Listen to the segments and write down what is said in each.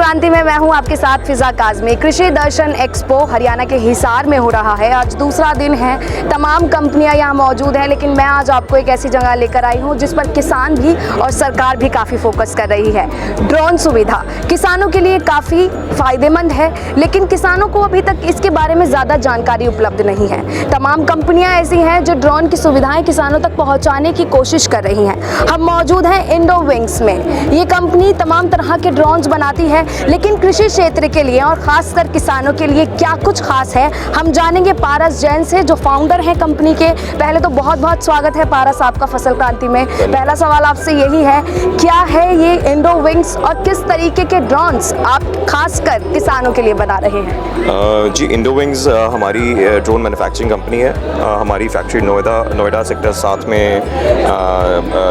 क्रांति में मैं हूं आपके साथ फिजा काज़मी। कृषि दर्शन एक्सपो हरियाणा के हिसार में हो रहा है। आज दूसरा दिन है, तमाम कंपनियां यहां मौजूद हैं, लेकिन मैं आज आपको एक ऐसी जगह लेकर आई हूं जिस पर किसान भी और सरकार भी काफ़ी फोकस कर रही है। ड्रोन सुविधा किसानों के लिए काफ़ी फ़ायदेमंद है, लेकिन किसानों को अभी तक इसके बारे में ज़्यादा जानकारी उपलब्ध नहीं है। तमाम कंपनियाँ ऐसी हैं जो ड्रोन की सुविधाएँ किसानों तक पहुँचाने की कोशिश कर रही हैं। हम मौजूद हैं इंडोविंग्स में। ये कंपनी तमाम तरह के ड्रोन्स बनाती है, लेकिन कृषि क्षेत्र के लिए और खासकर किसानों के लिए क्या कुछ खास है, हम जानेंगे पारस जैन से, जो फाउंडर हैं कंपनी के। पहले तो बहुत बहुत स्वागत है पारस आपका फसल क्रांति में। पहला सवाल आपसे यही है, क्या है ये इंडोविंग्स और किस तरीके के ड्रोन्स आप खासकर किसानों के लिए बना रहे हैं? जी, इंडोविंग्स हमारी ड्रोन मैन्युफैक्चरिंग कंपनी है। हमारी फैक्ट्री नोएडा सेक्टर 7 में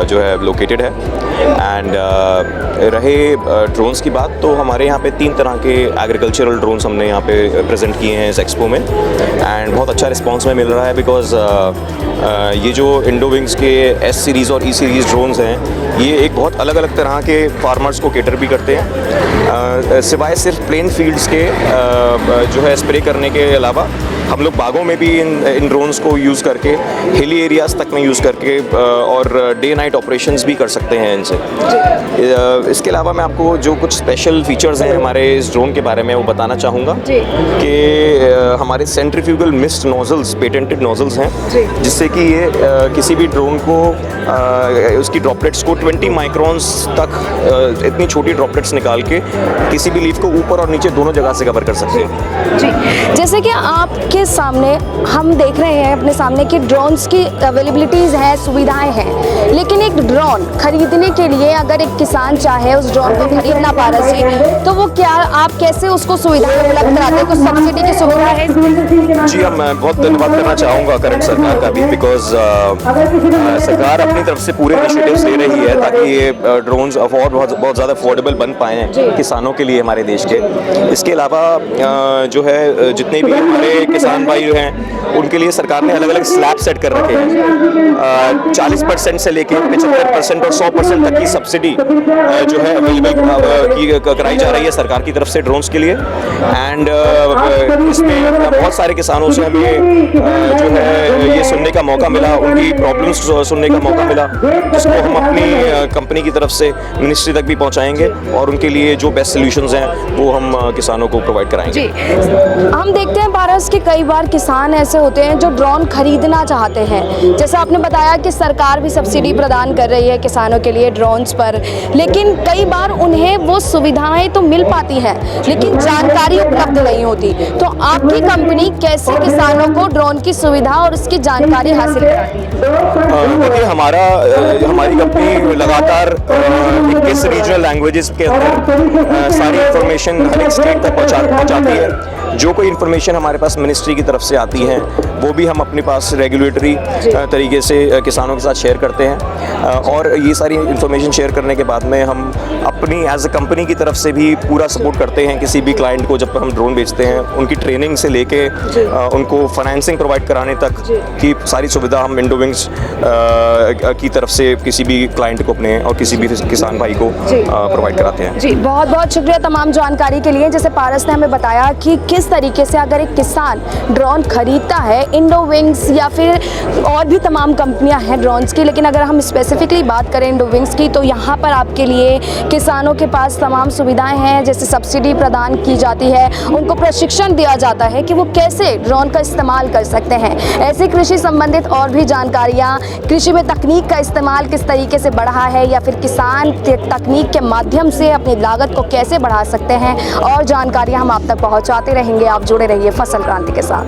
जो है लोकेटेड है। एंड रहे ड्रोन्स की बात, तो हमारे यहाँ पे 3 तरह के एग्रीकल्चरल ड्रोन्स हमने यहाँ पे प्रेजेंट किए हैं इस एक्सपो में। एंड बहुत अच्छा रिस्पांस में मिल रहा है, बिकॉज ये जो इंडोविंग्स के एस सीरीज़ और ई सीरीज़ ड्रोन्स हैं, ये एक बहुत अलग अलग तरह के फार्मर्स को केटर भी करते हैं। सिवाय सिर्फ प्लेन फील्ड्स के जो है स्प्रे करने के अलावा हम लोग बागों में भी इन ड्रोन्स को यूज़ करके, हिली एरियाज़ तक में यूज़ करके और डे नाइट ऑपरेशंस भी कर सकते हैं इनसे। इसके अलावा मैं आपको जो कुछ स्पेशल फीचर्स हैं हमारे इस ड्रोन के बारे में वो बताना चाहूँगा कि हमारे centrifugal mist nozzles, patented nozzles हैं, जिससे कि ये किसी भी ड्रोन को उसकी ड्रॉपलेट्स को 20 माइक्रोन्स तक इतनी छोटी ड्रॉपलेट्स निकाल के किसी भी लीफ को ऊपर और नीचे दोनों जगह से कवर कर सकते हैं। जी, जैसे कि आपके सामने हम देख रहे हैं अपने सामने कि ड्रोन्स की अवेलेबिलिटीज़ हैं, सुविधाएं हैं, लेकिन एक ड्रोन खरीदने के लिए अगर एक किसान चाहे उस ड्रोन को खरीदना पारस जी, तो वो क्या आप कैसे उसको सुविधाएं उपलब्ध कराते हैं? कुछ सब्सिडी की सुविधा है? जी, मैं बहुत धन्यवाद करना चाहूँगा करंट सरकार का भी, बिकॉज सरकार अपनी तरफ से पूरे इनिशिएटिव्स ले रही है ताकि ये ड्रोन्स बहुत ज़्यादा अफोर्डेबल बन पाएँ किसानों के लिए हमारे देश के। इसके अलावा जो है जितने भी हमारे किसान भाई हैं उनके लिए सरकार ने अलग अलग स्लैब सेट कर रखे हैं। 40% से लेके 75% और 100% तक की सब्सिडी जो है अवेलेबल कराई जा रही है सरकार की तरफ से ड्रोन्स के लिए। एंड इसमें बहुत सारे किसानों से हमें जो है ये सुनने का मौका मिला, उनकी प्रॉब्लम्स सुनने का मौका मिला, जिसको हम अपनी कंपनी की तरफ से मिनिस्ट्री तक भी पहुंचाएंगे और उनके लिए जो बेस्ट सॉल्यूशंस हैं वो हम किसानों को प्रोवाइड कराएंगे। जी, हम देखते हैं पारस कि कई बार किसान ऐसे होते हैं जो ड्रोन खरीदना चाहते हैं। जैसा आपने बताया कि सरकार भी सब्सिडी प्रदान कर रही है किसानों के लिए ड्रोन्स पर, लेकिन कई बार उन्हें वो सुविधाएं तो मिल पाती हैं, लेकिन जानकारी उपलब्ध नहीं होती। तो आपकी कंपनी कैसे किसानों को ड्रोन की सुविधा और उसकी जानकारी हासिल कराती है? देखिए, हमारी कंपनी लगातार 21 रीजनल लैंग्वेजेस के अंदर सारी इंफॉर्मेशन हर एक स्टेट तक पहुंचाती है। जो कोई इन्फॉर्मेशन हमारे पास मिनिस्ट्री की तरफ से आती है वो भी हम अपने पास रेगुलेटरी तरीके से किसानों के साथ शेयर करते हैं। और ये सारी इन्फॉर्मेशन शेयर करने के बाद में हम अपनी एज ए कंपनी की तरफ से भी पूरा सपोर्ट करते हैं किसी भी क्लाइंट को। जब हम ड्रोन बेचते हैं, उनकी ट्रेनिंग से लेके उनको फाइनेंसिंग प्रोवाइड कराने तक की सारी सुविधा हम इंडोविंग्स की तरफ से किसी भी क्लाइंट को अपने और किसी भी किसान भाई को प्रोवाइड कराते हैं। जी, बहुत बहुत शुक्रिया तमाम जानकारी के लिए। जैसे पारस ने हमें बताया कि किस तरीके से अगर एक किसान ड्रोन खरीदता है, इंडोविंग्स या फिर और भी तमाम कंपनियां हैं ड्रोन्स की, लेकिन अगर हम स्पेसिफिकली बात करें इंडोविंग्स की, तो यहाँ पर आपके लिए किसानों के पास तमाम सुविधाएं हैं। जैसे सब्सिडी प्रदान की जाती है, उनको प्रशिक्षण दिया जाता है कि वो कैसे ड्रोन का इस्तेमाल कर सकते हैं। ऐसे कृषि संबंधित और भी जानकारियाँ, कृषि में तकनीक का इस्तेमाल किस तरीके से बढ़ा है, या फिर किसान तकनीक के माध्यम से अपनी लागत को कैसे बढ़ा सकते हैं, और जानकारियाँ हम आप तक पहुँचाते रहेंगे। आप जुड़े रहिए फसल क्रांति के साथ।